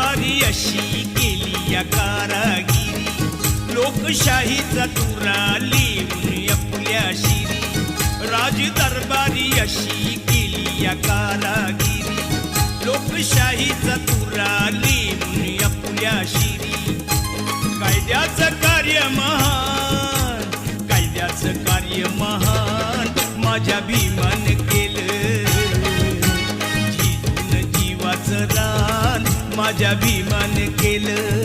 दरबारी अशी केली या कारागिरी लोकशाहीचा तुरा लिहून आपल्या शिरी राज दरबारी अशी केली या कारागिरी लोकशाहीचा तुरा लिहून आपल्या शिरी कायद्याचं कार्य महान कायद्याचं कार्य महान माझ्या भीमान केलं जीवन जीवाचं रान माझ्या भीमान केलं